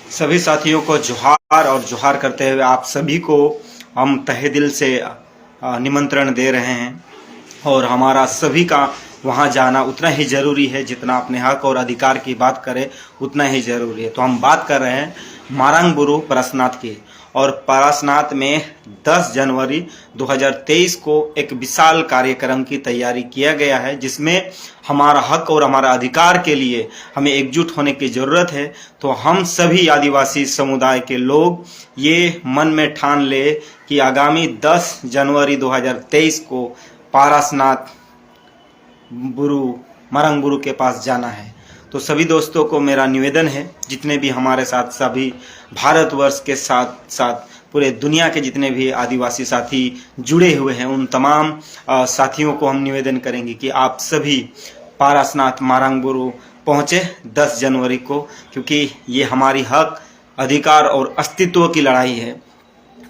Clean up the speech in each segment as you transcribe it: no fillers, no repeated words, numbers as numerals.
सभी साथियों को जोहार और जोहार करते हुए आप सभी को हम तहे दिल से निमंत्रण दे रहे हैं और हमारा सभी का वहाँ जाना उतना ही ज़रूरी है जितना अपने हक और अधिकार की बात करें उतना ही ज़रूरी है। तो हम बात कर रहे हैं मारंग बुरु पारसनाथ की, और पारसनाथ में 10 जनवरी 2023 को एक विशाल कार्यक्रम की तैयारी किया गया है, जिसमें हमारा हक और हमारा अधिकार के लिए हमें एकजुट होने की ज़रूरत है। तो हम सभी आदिवासी समुदाय के लोग ये मन में ठान ले कि आगामी 10 जनवरी 2023 को पारसनाथ बुरु मारंग बुरु के पास जाना है। तो सभी दोस्तों को मेरा निवेदन है, जितने भी हमारे साथ सभी भारतवर्ष के साथ साथ पूरे दुनिया के जितने भी आदिवासी साथी जुड़े हुए हैं, उन तमाम साथियों को हम निवेदन करेंगे कि आप सभी पारसनाथ मारंग बुरु पहुँचे 10 जनवरी को, क्योंकि ये हमारी हक, अधिकार और अस्तित्व की लड़ाई है।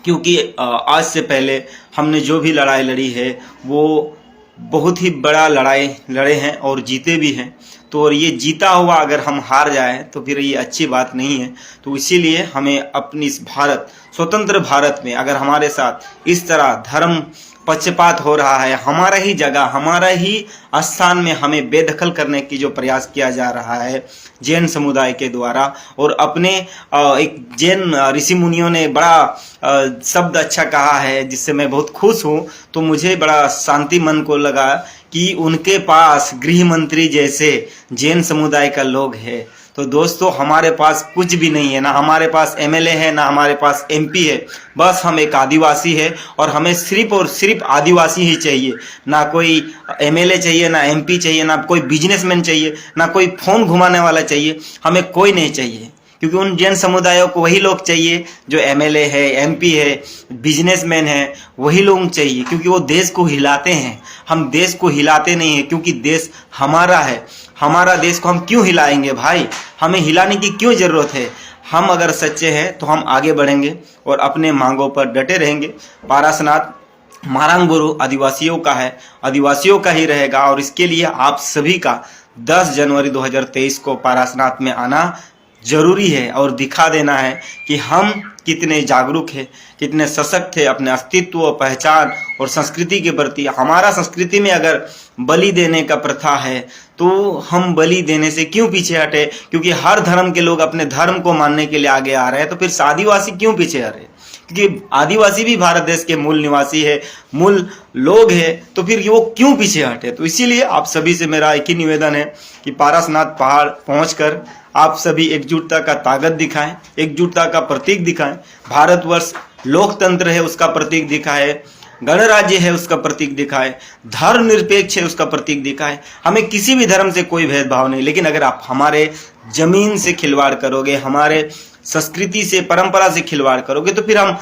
क्योंकि आज से पहले हमने जो भी लड़ाई लड़ी है वो बहुत ही बड़ा लड़ाई लड़े हैं और जीते भी हैं। तो और ये जीता हुआ अगर हम हार जाएं तो फिर ये अच्छी बात नहीं है। तो इसीलिए हमें अपनी इस भारत, स्वतंत्र भारत में अगर हमारे साथ इस तरह धर्म पक्षपात हो रहा है, हमारा ही जगह, हमारा ही स्थान में हमें बेदखल करने की जो प्रयास किया जा रहा है जैन समुदाय के द्वारा, और अपने एक जैन ऋषि मुनियों ने बड़ा शब्द अच्छा कहा है जिससे मैं बहुत खुश हूँ। तो मुझे बड़ा शांति मन को लगा कि उनके पास गृह मंत्री जैसे जैन समुदाय का लोग है। तो दोस्तों, हमारे पास कुछ भी नहीं है, ना हमारे पास एमएलए है, ना हमारे पास एमपी है। बस हम एक आदिवासी है और हमें सिर्फ और सिर्फ आदिवासी ही चाहिए। ना कोई एमएलए चाहिए, ना एमपी चाहिए, ना कोई बिजनेसमैन चाहिए, ना कोई फोन घुमाने वाला चाहिए। हमें कोई नहीं चाहिए, क्योंकि उन जैन समुदायों को वही लोग चाहिए जो एमएलए है, एमपी है, बिजनेसमैन है, वही लोग चाहिए, क्योंकि वो देश को हिलाते हैं। हम देश को हिलाते नहीं हैं, क्योंकि देश हमारा है। हमारा देश को हम क्यों हिलाएंगे भाई? हमें हिलाने की क्यों ज़रूरत है? हम अगर सच्चे हैं तो हम आगे बढ़ेंगे और अपने मांगों पर डटे रहेंगे। पारसनाथ मारंग बुरु आदिवासियों का है, आदिवासियों का ही रहेगा, और इसके लिए आप सभी का 10 जनवरी 2023 को पारसनाथ में आना जरूरी है और दिखा देना है कि हम कितने जागरूक हैं, कितने सशक्त हैं अपने अस्तित्व, पहचान और संस्कृति के प्रति। हमारा संस्कृति में अगर बलि देने का प्रथा है तो हम बलि देने से क्यों पीछे हटे? क्योंकि हर धर्म के लोग अपने धर्म को मानने के लिए आगे आ रहे हैं, तो फिर आदिवासी क्यों पीछे हटे? क्योंकि आदिवासी भी भारत देश के मूल निवासी है, मूल लोग है, तो फिर वो क्यों पीछे हटे? तो इसीलिए आप सभी से मेरा एक ही निवेदन है कि पारसनाथ पहाड़ पहुंचकर आप सभी एकजुटता का ताकत दिखाएं, एकजुटता का प्रतीक दिखाएं। भारतवर्ष लोकतंत्र है उसका प्रतीक दिखाएं, गणराज्य है उसका प्रतीक दिखाएं, धर्मनिरपेक्ष है उसका प्रतीक दिखाएं। हमें किसी भी धर्म से कोई भेदभाव नहीं, लेकिन अगर आप हमारे जमीन से खिलवाड़ करोगे, हमारे संस्कृति से, परंपरा से खिलवाड़ करोगे, तो फिर हम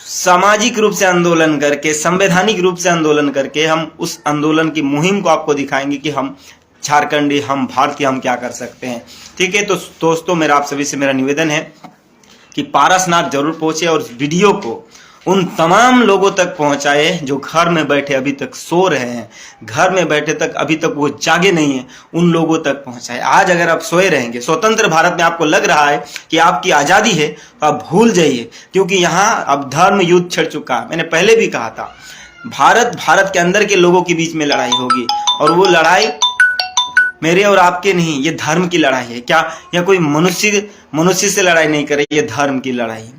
सामाजिक रूप से आंदोलन करके, संवैधानिक रूप से आंदोलन करके हम उस आंदोलन की मुहिम को आपको दिखाएंगे कि हम झारखंडी, हम भारतीय, हम क्या कर सकते हैं। ठीक है, तो दोस्तों, मेरा आप सभी से मेरा निवेदन है कि पारसनाथ जरूर पहुंचे और इस वीडियो को उन तमाम लोगों तक पहुंचाए जो घर में बैठे अभी तक सो रहे हैं, घर में बैठे तक अभी तक वो जागे नहीं है, उन लोगों तक पहुंचाए। आज अगर आप सोए रहेंगे, स्वतंत्र भारत में आपको लग रहा है कि आपकी आज़ादी है, तो आप भूल जाइए, क्योंकि यहाँ अब धर्म युद्ध छिड़ चुका है। मैंने पहले भी कहा था, भारत के अंदर के लोगों के बीच में लड़ाई होगी, और वो लड़ाई मेरे और आपके नहीं, ये धर्म की लड़ाई है। क्या यह कोई मनुष्य से लड़ाई नहीं करे, ये धर्म की लड़ाई है।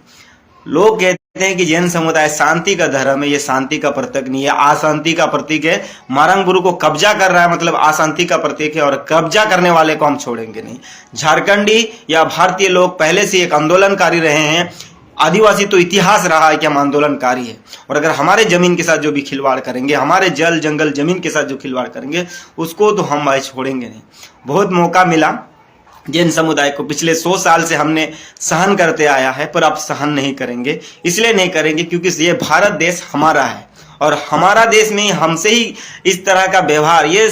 लोग कहते हैं कि जैन समुदाय शांति का धर्म है, ये शांति का प्रतीक नहीं है, अशांति का प्रतीक है। मारंग बुरु को कब्जा कर रहा है मतलब अशांति का प्रतीक है, और कब्जा करने वाले को हम छोड़ेंगे नहीं। झारखंडी या भारतीय लोग पहले से एक आंदोलनकारी रहे हैं, आदिवासी तो इतिहास रहा है कि हम आंदोलनकारी है। और अगर हमारे जमीन के साथ जो भी खिलवाड़ करेंगे, हमारे जल जंगल जमीन के साथ जो खिलवाड़ करेंगे, उसको तो हम भाई छोड़ेंगे नहीं। बहुत मौका मिला जैन समुदाय को, पिछले 100 साल से हमने सहन करते आया है, पर अब सहन नहीं करेंगे। इसलिए नहीं करेंगे क्योंकि ये भारत देश हमारा है, और हमारा देश में हमसे ही इस तरह का व्यवहार ये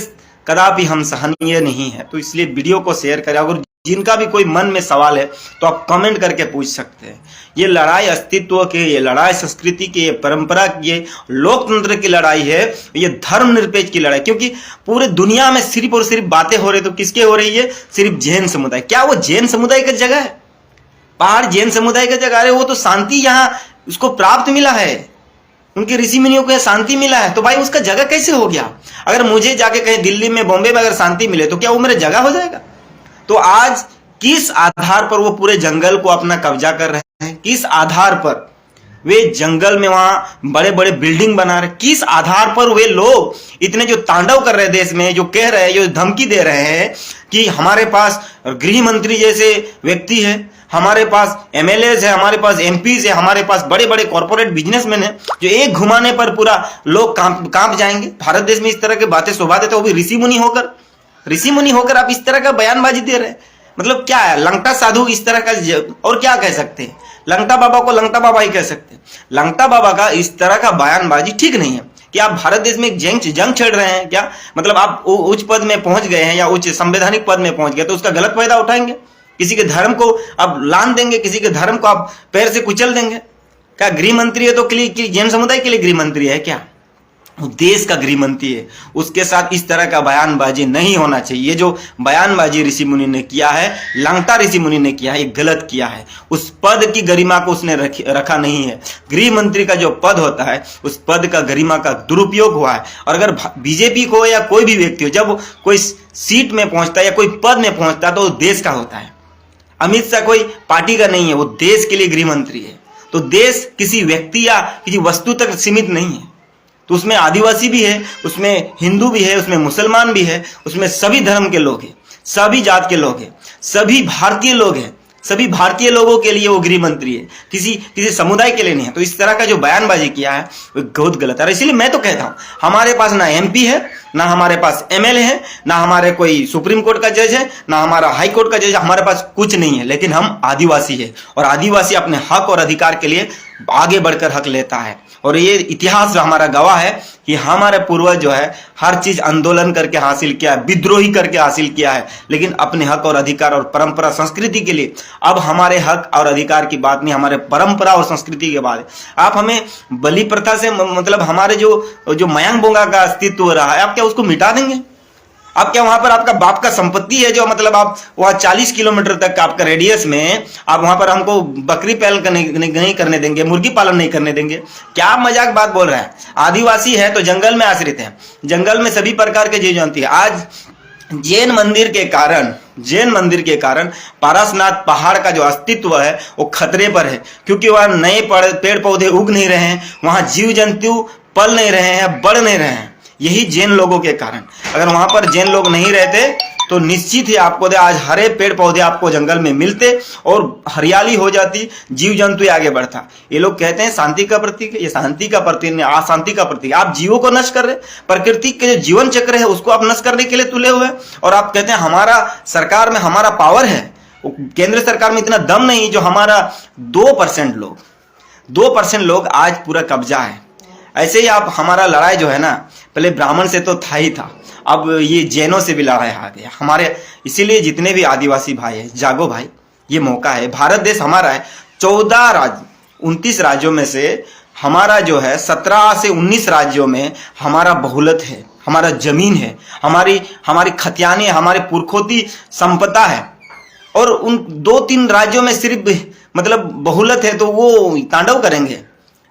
कदापि हम सहनीय नहीं है। तो इसलिए वीडियो को शेयर करें। अगर जिनका भी कोई मन में सवाल है तो आप कमेंट करके पूछ सकते हैं। ये लड़ाई अस्तित्व की, ये लड़ाई संस्कृति की, ये परंपरा की, ये लोकतंत्र की लड़ाई है, ये धर्मनिरपेक्ष की लड़ाई। क्योंकि पूरे दुनिया में सिर्फ और सिर्फ बातें हो रही, तो किसके हो रही है? सिर्फ जैन समुदाय। क्या वो जैन समुदाय की जगह है? पहाड़ जैन समुदाय का जगह है, वो तो शांति यहाँ उसको प्राप्त मिला है, उनके ऋषि मुनियों को शांति मिला है, तो भाई उसका जगह कैसे हो गया? अगर मुझे जाके कहीं दिल्ली में बॉम्बे में अगर शांति मिले तो क्या वो मेरा जगह हो जाएगा? तो आज किस आधार पर वो पूरे जंगल को अपना कब्जा कर रहे हैं? किस आधार पर वे जंगल में वहां बड़े बड़े बिल्डिंग बना रहे? किस आधार पर वे लोग इतने जो तांडव कर रहे हैं देश में, जो कह रहे हैं, जो धमकी दे रहे हैं कि हमारे पास गृह मंत्री जैसे व्यक्ति है, हमारे पास एमएलएज है, हमारे पास एमपीज है, हमारे पास बड़े बड़े कॉर्पोरेट बिजनेसमैन है, जो एक घुमाने पर पूरा लोग कांप जाएंगे। भारत देश में इस तरह की बातें शोभा देते, वो भी ऋषि मुनि होकर आप इस तरह का बयानबाजी दे रहे हैं। मतलब क्या है? लंगटा साधु इस तरह का, और क्या कह सकते हैं? लंगटा बाबा को लंगटा बाबा ही कह सकते हैं। लंगटा बाबा का इस तरह का बयानबाजी ठीक नहीं है कि आप भारत देश में एक जंग छेड़ रहे हैं क्या? मतलब आप उच्च पद में पहुंच गए हैं या उच्च संवैधानिक पद में पहुंच गए तो उसका गलत फायदा उठाएंगे, किसी के धर्म को आप लान देंगे, किसी के धर्म को आप पैर से कुचल देंगे। क्या गृह मंत्री है तो जैन समुदाय के लिए गृह मंत्री है क्या? देश का गृह मंत्री है, उसके साथ इस तरह का बयानबाजी नहीं होना चाहिए। ये जो बयानबाजी ऋषि मुनि ने किया है, लंगटा ऋषि मुनि ने किया है, ये गलत किया है। उस पद की गरिमा को उसने रखा नहीं है। गृह मंत्री का जो पद होता है, उस पद का गरिमा का दुरुपयोग हुआ है। और अगर बीजेपी को या कोई भी व्यक्ति हो, जब कोई सीट में पहुंचता है या कोई पद में पहुंचता है तो वो देश का होता है। अमित शाह कोई पार्टी का नहीं है, वो देश के लिए गृह मंत्री है। तो देश किसी व्यक्ति या किसी वस्तु तक सीमित नहीं है। तो उसमें आदिवासी भी है, उसमें हिंदू भी है, उसमें मुसलमान भी है, उसमें सभी धर्म के लोग हैं, सभी जात के लोग हैं, सभी भारतीय लोग हैं। सभी भारतीय लोगों के लिए वो गृह मंत्री है, किसी समुदाय के लिए नहीं है। तो इस तरह का जो बयानबाजी किया है वो बहुत गलत है। इसलिए मैं तो कहता हूं, हमारे पास ना एमपी है, ना हमारे पास एमएलए है, ना हमारे कोई सुप्रीम कोर्ट का जज है, ना हमारा हाई कोर्ट का जज है, हमारे पास कुछ नहीं है। लेकिन हम आदिवासी है और आदिवासी अपने हक और अधिकार के लिए आगे बढ़कर हक लेता है। और ये इतिहास हमारा गवाह है कि हमारे पूर्वज जो है हर चीज आंदोलन करके हासिल किया है, विद्रोही करके हासिल किया है, लेकिन अपने हक और अधिकार और परंपरा संस्कृति के लिए। अब हमारे हक और अधिकार की बात नहीं, हमारे परंपरा और संस्कृति की बात है। आप हमें बलि प्रथा से मतलब हमारे जो मयांग बोंगा का अस्तित्व रहा है, आप क्या उसको मिटा देंगे? आप क्या वहां पर आपका बाप का संपत्ति है जो मतलब आप वहां 40 किलोमीटर तक आपका रेडियस में आप वहां पर हमको बकरी पालन नहीं करने देंगे, मुर्गी पालन नहीं करने देंगे? क्या मजाक बात बोल रहा है? आदिवासी है तो जंगल में आश्रित है, जंगल में सभी प्रकार के जीव जंतु है। आज जैन मंदिर के कारण पारसनाथ पहाड़ का जो अस्तित्व है वो खतरे पर है, क्योंकि वहां नए पेड़ पौधे उग नहीं रहे हैं, वहां जीव जंतु पल नहीं रहे हैं, बढ़ नहीं रहे हैं। यही जैन लोगों के कारण। अगर वहां पर जैन लोग नहीं रहते तो निश्चित ही आपको आज हरे पेड़ पौधे आपको जंगल में मिलते और हरियाली हो जाती, जीव जंतु आगे बढ़ता। ये लोग कहते हैं शांति का प्रतीक है, ये शांति का प्रतीक नहीं, अशांति का प्रतीक। आप जीवों को नष्ट कर रहे, प्रकृति के जो जीवन चक्र है उसको आप नष्ट करने के लिए तुले हुए। और आप कहते हैं हमारा सरकार में हमारा पावर है, केंद्र सरकार में इतना दम नहीं जो हमारा 2% लोग आज पूरा कब्जा है। ऐसे ही आप हमारा लड़ाई जो है ना, पहले ब्राह्मण से तो था ही था, अब ये जैनों से भी लड़ाई आ गया हमारे। इसीलिए जितने भी आदिवासी भाई हैं, जागो भाई, ये मौका है। भारत देश हमारा है, 14 राज्य 29 राज्यों में से हमारा जो है 17 से 19 राज्यों में हमारा बहुलत है, हमारा जमीन है, हमारी खतियाने, हमारे पुरखोती संपदा है। और उन 2-3 राज्यों में सिर्फ मतलब बहुलत है तो वो तांडव करेंगे?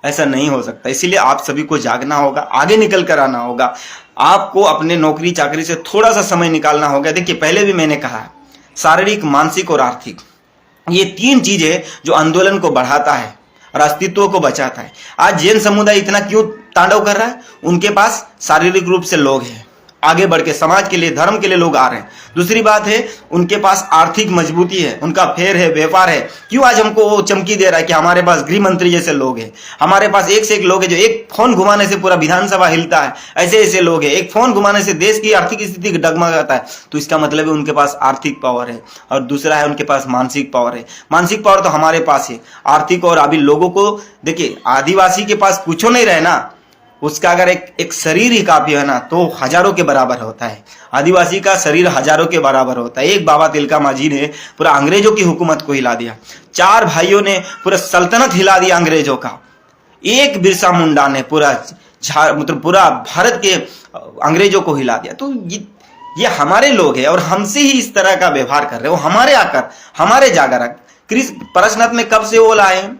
ऐसा नहीं हो सकता। इसीलिए आप सभी को जागना होगा, आगे निकल कर आना होगा। आपको अपने नौकरी चाकरी से थोड़ा सा समय निकालना होगा। देखिए पहले भी मैंने कहा है, शारीरिक, मानसिक और आर्थिक, ये 3 चीजें जो आंदोलन को बढ़ाता है और अस्तित्व को बचाता है। आज जैन समुदाय इतना क्यों तांडव कर रहा है? उनके पास शारीरिक रूप से लोग हैं, आगे बढ़ के समाज के लिए, धर्म के लिए लोग आ रहे हैं। दूसरी बात है, उनके पास आर्थिक मजबूती है, उनका फेर है, व्यापार है। क्यों आज हमको वो चमकी दे रहा है कि हमारे पास गृह मंत्री जैसे लोग हैं, हमारे पास एक से एक लोग हैं जो एक फोन घुमाने से पूरा विधानसभा हिलता है। ऐसे ऐसे लोग हैं, एक फोन घुमाने से देश की आर्थिक स्थिति डगमगाता है। तो इसका मतलब है उनके पास आर्थिक पावर है। और दूसरा है उनके पास मानसिक पावर है। मानसिक पावर तो हमारे पास है, आर्थिक। और अभी लोगों को देखिए, आदिवासी के पास कुछ नहीं रहे ना, उसका अगर एक शरीर ही काफी है ना तो हजारों के बराबर होता है। आदिवासी का शरीर हजारों के बराबर होता है। एक बाबा तिलका मांझी ने पूरा अंग्रेजों की हुकूमत को हिला दिया, 4 भाइयों ने पूरा सल्तनत हिला दिया अंग्रेजों का, एक बिरसा मुंडा ने पूरा मतलब पूरा भारत के अंग्रेजों को हिला दिया। तो ये हमारे लोग हैं और हमसे ही इस तरह का व्यवहार कर रहे हो। हमारे आकर, हमारे जागरक प्रश्नार्थ में कब से वो लाए हैं?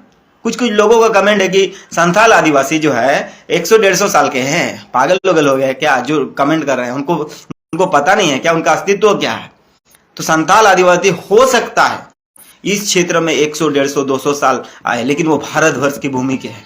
कुछ कुछ लोगों का कमेंट है कि संथाल आदिवासी जो है 100-150 साल के हैं। पागल लोगल हो गए क्या जो कमेंट कर रहे हैं? उनको पता नहीं है क्या उनका अस्तित्व क्या है? तो संथाल आदिवासी हो सकता है इस क्षेत्र में 100, 150, 200 साल आए, लेकिन वो भारतवर्ष की भूमि के हैं,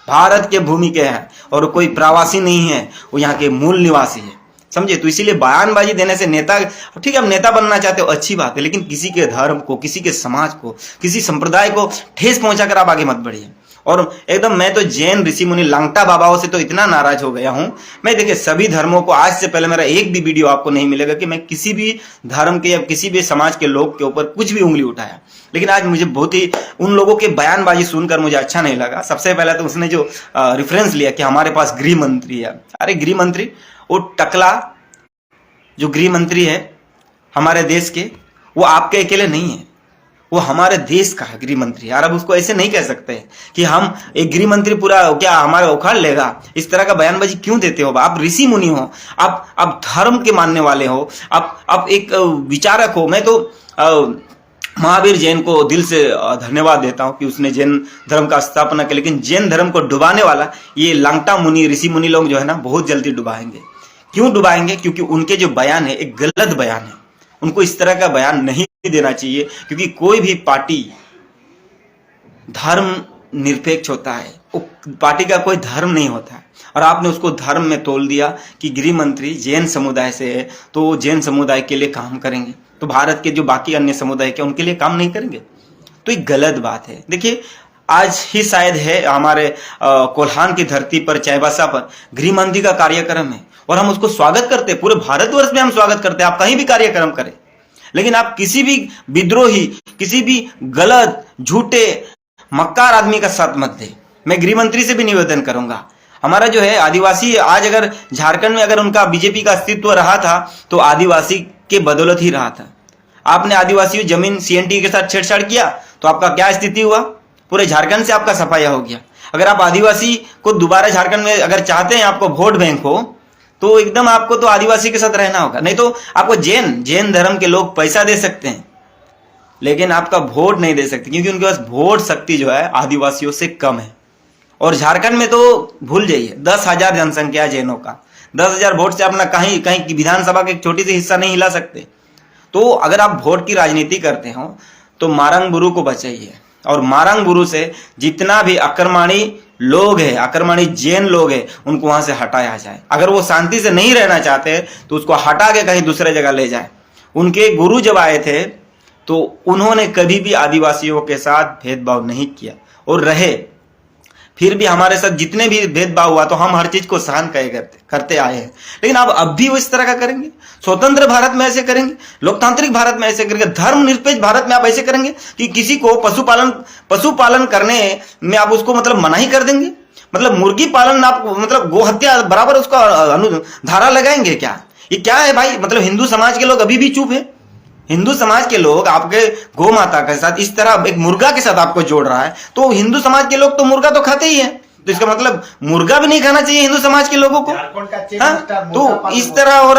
भारत के भूमि के हैं, और कोई प्रवासी नहीं है, वो यहाँ के मूल निवासी है। समझे? तो इसीलिए बयानबाजी देने से नेता, ठीक है, हम नेता बनना चाहते हो, अच्छी बात है, लेकिन किसी के धर्म को, किसी के समाज को, किसी संप्रदाय को ठेस पहुंचाकर आप आगे मत बढ़िए। और एकदम मैं तो जैन ऋषि मुनि लांगटा बाबाओं से तो इतना नाराज हो गया हूं। मैं देखिए सभी धर्मों को, आज से पहले मेरा एक भी वीडियो आपको नहीं मिलेगा कि मैं किसी भी धर्म के या किसी भी समाज के लोग के ऊपर कुछ भी उंगली उठाया, लेकिन आज मुझे बहुत ही उन लोगों के बयानबाजी सुनकर मुझे अच्छा नहीं लगा। सबसे पहले तो उसने जो रेफरेंस लिया कि हमारे पास गृह मंत्री है। अरे गृह मंत्री, वो टकला जो गृह मंत्री है हमारे देश के, वो आपके अकेले नहीं है, वो हमारे देश का गृह मंत्री। यार अब उसको ऐसे नहीं कह सकते कि हम एक गृह मंत्री पूरा क्या हमारा उखाड़ लेगा। इस तरह का बयानबाजी क्यों देते हो? आप ऋषि मुनि हो, आप धर्म के मानने वाले हो, आप एक विचारक हो। मैं तो महावीर जैन को दिल से धन्यवाद देता हूं कि उसने जैन धर्म का स्थापना किया, लेकिन जैन धर्म को डुबाने वाला ये लांगटा मुनि, ऋषि मुनि लोग जो है ना, बहुत जल्दी डुबाएंगे। क्यों डुबाएंगे? क्योंकि उनके जो बयान है एक गलत बयान है। उनको इस तरह का बयान नहीं देना चाहिए, क्योंकि कोई भी पार्टी धर्म निरपेक्ष होता है, वो पार्टी का कोई धर्म नहीं होता है। और आपने उसको धर्म में तोल दिया कि गृह मंत्री जैन समुदाय से है तो वो जैन समुदाय के लिए काम करेंगे, तो भारत के जो बाकी अन्य समुदाय के उनके लिए काम नहीं करेंगे। तो ये गलत बात है। देखिए आज ही शायद है हमारे कोल्हान की धरती पर, चाईबासा पर गृह मंत्री का कार्यक्रम है, और हम उसको स्वागत करते हैं। पूरे भारतवर्ष में हम स्वागत करते हैं, आप कहीं भी कार्यक्रम करें, लेकिन आप किसी भी विद्रोही, किसी भी गलत झूठे मक्कार आदमी का साथ मत दे। मैं गृह मंत्री से भी निवेदन करूंगा, हमारा जो है आदिवासी, आज अगर झारखंड में अगर उनका बीजेपी का अस्तित्व रहा था तो आदिवासी के बदौलत ही रहा था। आपने आदिवासी जमीन सीएनटी के साथ छेड़छाड़ किया तो आपका क्या स्थिति हुआ? पूरे झारखंड से आपका सफाया हो गया। अगर आप आदिवासी को दोबारा झारखंड में अगर चाहते हैं आपको वोट बैंक हो, तो एकदम आपको तो आदिवासी के साथ रहना होगा। नहीं तो आपको जैन धर्म के लोग पैसा दे सकते हैं, लेकिन आपका वोट नहीं दे सकते, क्योंकि उनके पास वोट शक्ति जो है आदिवासियों से कम है। और झारखंड में तो भूल जाइए, 10,000 जनसंख्या है जैनों का, 10,000 वोट से अपना कहीं की विधानसभा का एक छोटी सी हिस्सा नहीं हिला सकते। तो अगर आप वोट की राजनीति करते हो तो मारंग बुरु को बचाइए, और मारंग बुरु से जितना भी आक्रमणी लोग हैं, आक्रमणी जैन लोग हैं, उनको वहां से हटाया जाए। अगर वो शांति से नहीं रहना चाहते तो उसको हटा के कहीं दूसरे जगह ले जाए। उनके गुरु जब आए थे तो उन्होंने कभी भी आदिवासियों के साथ भेदभाव नहीं किया और रहे। फिर भी हमारे साथ जितने भी भेदभाव हुआ तो हम हर चीज को सहन करते आए हैं, लेकिन अब भी वो इस तरह का करेंगे? स्वतंत्र भारत में ऐसे करेंगे? लोकतांत्रिक भारत में ऐसे करेंगे? धर्मनिरपेक्ष भारत में आप ऐसे करेंगे कि किसी को पशुपालन करने में आप उसको मतलब मना ही कर देंगे? मतलब मुर्गी पालन आप मतलब गोहत्या बराबर उसका धारा लगाएंगे क्या? ये क्या है भाई? मतलब हिंदू समाज के लोग अभी भी चुप है। हिंदू समाज के लोग आपके गौ माता के साथ इस तरह एक मुर्गा के साथ आपको जोड़ रहा है, तो हिंदू समाज के लोग तो मुर्गा तो खाते ही हैं, तो इसका मतलब मुर्गा भी नहीं खाना चाहिए हिंदू समाज के लोगों को? तो इस तरह। और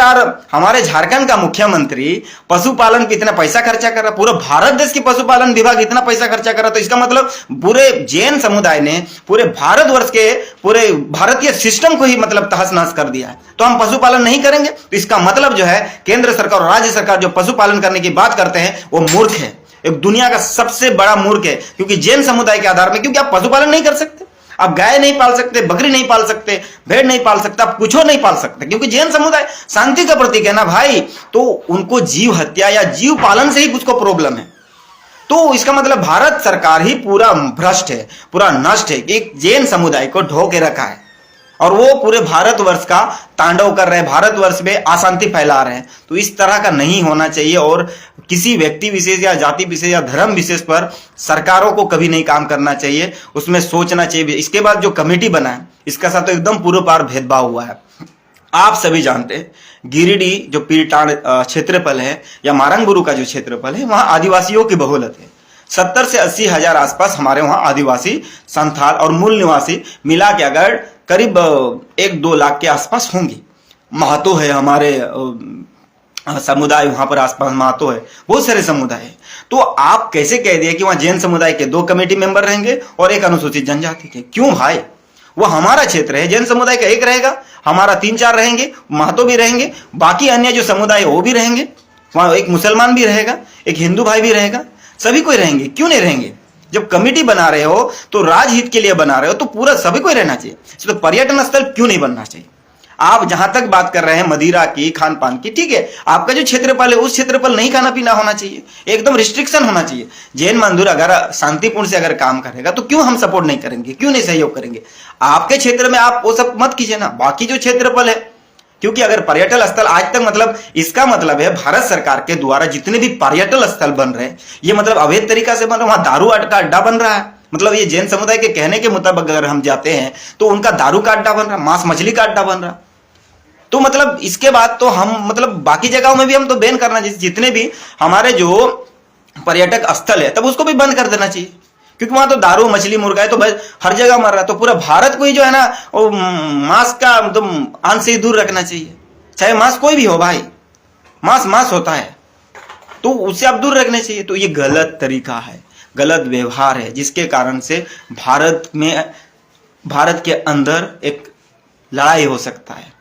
हमारे झारखंड का मुख्यमंत्री पशुपालन पे इतना पैसा खर्चा कर रहा, पूरा भारत देश की पशुपालन विभाग इतना पैसा खर्चा कर रहा, तो इसका मतलब पूरे जैन समुदाय ने पूरे भारतवर्ष के पूरे भारतीय सिस्टम को ही मतलब तहस नहस कर दिया है। तो हम पशुपालन नहीं करेंगे, तो इसका मतलब जो है केंद्र सरकार और राज्य सरकार जो पशुपालन करने की बात करते हैं वो मूर्ख है, एक दुनिया का सबसे बड़ा मूर्ख है। क्योंकि जैन समुदाय के आधार में, क्योंकि आप पशुपालन नहीं कर सकते, आप गाय नहीं पाल सकते, बकरी नहीं पाल सकते, भेड़ नहीं पाल सकते, आप कुछ नहीं पाल सकते, क्योंकि जैन समुदाय शांति का प्रतीक है ना भाई। तो उनको जीव हत्या या जीव पालन से ही कुछ को प्रॉब्लम है। तो इसका मतलब भारत सरकार ही पूरा भ्रष्ट है, पूरा नष्ट है, कि जैन समुदाय को ढो के रखा है और वो पूरे भारतवर्ष का तांडव कर रहे हैं, भारतवर्ष में अशांति फैला रहे हैं। तो इस तरह का नहीं होना चाहिए, और किसी व्यक्ति विशेष या जाति विशेष या धर्म विशेष पर सरकारों को कभी नहीं काम करना चाहिए, उसमें सोचना चाहिए। इसके बाद जो कमेटी बना है इसका साथ तो एकदम पूरे पार भेदभाव हुआ है। आप सभी जानते हैं गिरिडीह जो पीरटांड क्षेत्रफल है या मारंग बुरु का जो क्षेत्रफल है, वहां आदिवासियों की बहुलत है। 70 से 80 हजार आसपास हमारे वहां आदिवासी, संथाल और मूल निवासी मिला के अगर करीब 1-2 लाख के आसपास होंगे। महतो है हमारे समुदाय वहां पर आसपास, महतो है, बहुत सारे समुदाय है। तो आप कैसे कह दिए कि वहां जैन समुदाय के 2 कमेटी मेंबर रहेंगे और 1 अनुसूचित जनजाति के? क्यों भाई? वो हमारा क्षेत्र है, जैन समुदाय का 1 रहेगा, हमारा 3-4 रहेंगे, महतो भी रहेंगे, बाकी अन्य जो समुदाय है वो भी रहेंगे, वहां एक मुसलमान भी रहेगा, एक हिंदू भाई भी रहेगा, सभी कोई रहेंगे। क्यों नहीं रहेंगे? जब कमेटी बना रहे हो तो राजहित के लिए बना रहे हो, तो पूरा सभी को रहना चाहिए। तो पर्यटन स्थल क्यों नहीं बनना चाहिए? आप जहां तक बात कर रहे हैं मदिरा की, खान पान की, ठीक है, आपका जो क्षेत्रफल है उस क्षेत्रफल नहीं खाना पीना होना चाहिए, एकदम रिस्ट्रिक्शन होना चाहिए। जैन मंदिर अगर शांतिपूर्ण से अगर काम करेगा तो क्यों हम सपोर्ट नहीं करेंगे, क्यों नहीं सहयोग करेंगे? आपके क्षेत्र में आप वो सब मत कीजिए ना, बाकी जो क्षेत्रफल है, क्योंकि अगर पर्यटन स्थल आज तक, मतलब इसका मतलब है भारत सरकार के द्वारा जितने भी पर्यटन स्थल बन रहे हैं ये मतलब अवैध तरीका से बन रहे हैं। वहां दारू का अड्डा बन रहा है, मतलब ये जैन समुदाय के कहने के मुताबिक अगर हम जाते हैं तो उनका दारू का अड्डा बन रहा है, मांस मछली का अड्डा बन रहा है। तो मतलब इसके बाद तो हम, मतलब बाकी जगहों में भी हम तो बैन करना चाहिए, जितने भी हमारे जो पर्यटक स्थल है तब उसको भी बंद कर देना चाहिए, क्योंकि वहां तो दारू मछली मुर्गा है तो भाई हर जगह मर रहा है। तो पूरा भारत को ही जो है ना वो मांस का अंश से दूर रखना चाहिए, चाहे मांस कोई भी हो भाई, मांस होता है तो उससे आप दूर रखने चाहिए। तो ये गलत तरीका है, गलत व्यवहार है, जिसके कारण से भारत के अंदर एक लड़ाई हो सकता है,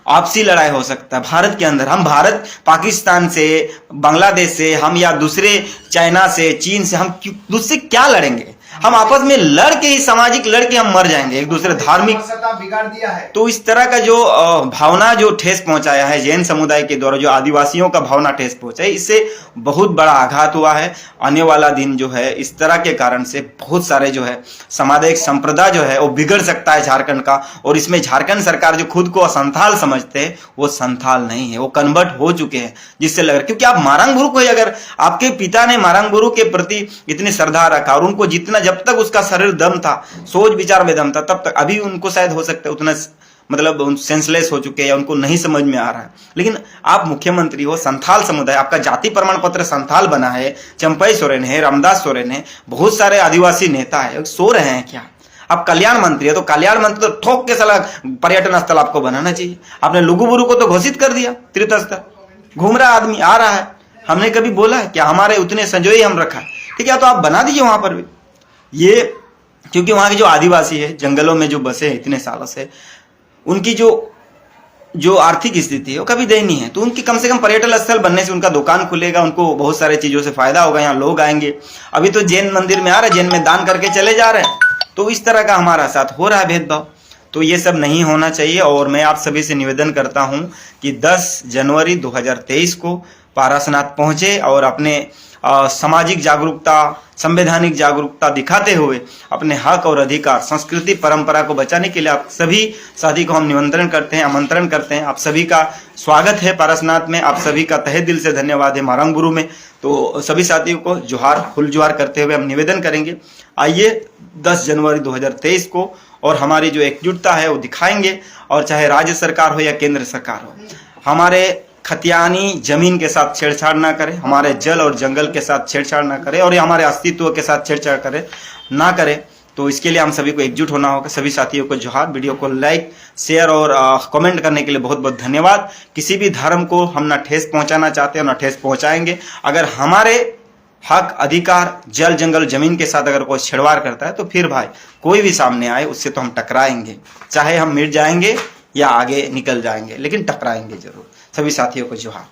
आपसी लड़ाई हो सकता है भारत के अंदर। हम भारत पाकिस्तान से, बांग्लादेश से, हम या दूसरे चाइना से, चीन से, हम दूसरे क्या लड़ेंगे? हम आपस में लड़ के ही, सामाजिक लड़ के हम मर जाएंगे, एक दूसरे धार्मिक बिगाड़ दिया है। तो इस तरह का जो भावना जो ठेस पहुंचाया है जैन समुदाय के द्वारा, जो आदिवासियों का भावना ठेस पहुंचा है, इससे बहुत बड़ा आघात हुआ है। आने वाला दिन जो है इस तरह के कारण से बहुत सारे जो है सामाजिक संप्रदाय जो है वो बिगड़ सकता है झारखंड का। और इसमें झारखंड सरकार जो खुद को संथाल समझते हैं वो संथाल नहीं है, वो कन्वर्ट हो चुके हैं, जिससे लग रहा है, क्योंकि आप मारंग गुरु को, अगर आपके पिता ने मारंग गुरु के प्रति इतनी श्रद्धा रखा और उनको जितना, जब तक उसका शरीर दम था, सोच विचार में दम था, तब तक, अभी उनको शायद हो सकता है उतना मतलब सेंसलेस हो चुके हैं या उनको नहीं समझ में आ रहा है, लेकिन आप मुख्यमंत्री हो, संथाल समुदाय, आपका जाति प्रमाण पत्र संथाल बना है, चंपई सोरेन है, रामदास सोरेन है, बहुत सारे आदिवासी नेता है, सो रहे हैं क्या? आप कल्याण मंत्री है तो कल्याण मंत्री तो ठोक के साला पर्यटन स्थल आपको बनाना चाहिए। आपने लुगुबुरु को तो घोषित कर दिया तीर्थ स्थल, घूम रहा आदमी आ रहा है, हमने कभी बोला है क्या? हमारे उतने संजोई हम रखा है, ठीक है, तो आप बना दीजिए वहां पर भी ये, क्योंकि वहां के जो आदिवासी है जंगलों में जो बसे हैं इतने सालों से, उनकी जो आर्थिक स्थिति है वो कभी दयनीय है, तो उनकी कम से कम पर्यटन स्थल बनने से उनका दुकान खुलेगा, उनको बहुत सारे चीजों से फायदा होगा, यहाँ लोग आएंगे। अभी तो जैन मंदिर में आ रहे, जैन में दान करके चले जा रहे हैं, तो इस तरह का हमारा साथ हो रहा है भेदभाव, तो ये सब नहीं होना चाहिए। और मैं आप सभी से निवेदन करता हूं कि 10 जनवरी 2023 को पारसनाथ पहुंचे और अपने सामाजिक जागरूकता, संवैधानिक जागरूकता दिखाते हुए अपने हक और अधिकार, संस्कृति परंपरा को बचाने के लिए आप सभी साथी को हम निमंत्रण करते हैं, आमंत्रण करते हैं। आप सभी का स्वागत है पारसनाथ में, आप सभी का तहे दिल से धन्यवाद है मारंग गुरु में। तो सभी साथियों को जोहार, फुल जोहार करते हुए हम निवेदन करेंगे, आइए 10 जनवरी 2023 को और हमारी जो एकजुटता है वो दिखाएंगे, और चाहे राज्य सरकार हो या केंद्र सरकार हो, हमारे खतियानी जमीन के साथ छेड़छाड़ ना करे, हमारे जल और जंगल के साथ छेड़छाड़ ना करे, और ये हमारे अस्तित्व के साथ छेड़छाड़ करे ना करे। तो इसके लिए हम सभी को एकजुट होना होगा। सभी साथियों को जोहार। वीडियो को लाइक, शेयर और कमेंट करने के लिए बहुत बहुत धन्यवाद। किसी भी धर्म को हम ना ठेस पहुंचाना चाहते हैं ना ठेस पहुंचाएंगे। अगर हमारे हक, अधिकार, जल जंगल जमीन के साथ अगर कोई छेड़छाड़ करता है तो फिर भाई कोई भी सामने आए उससे तो हम टकराएंगे, चाहे हम मिट जाएंगे या आगे निकल जाएंगे, लेकिन टकराएंगे जरूर। सभी साथियों को जोहार।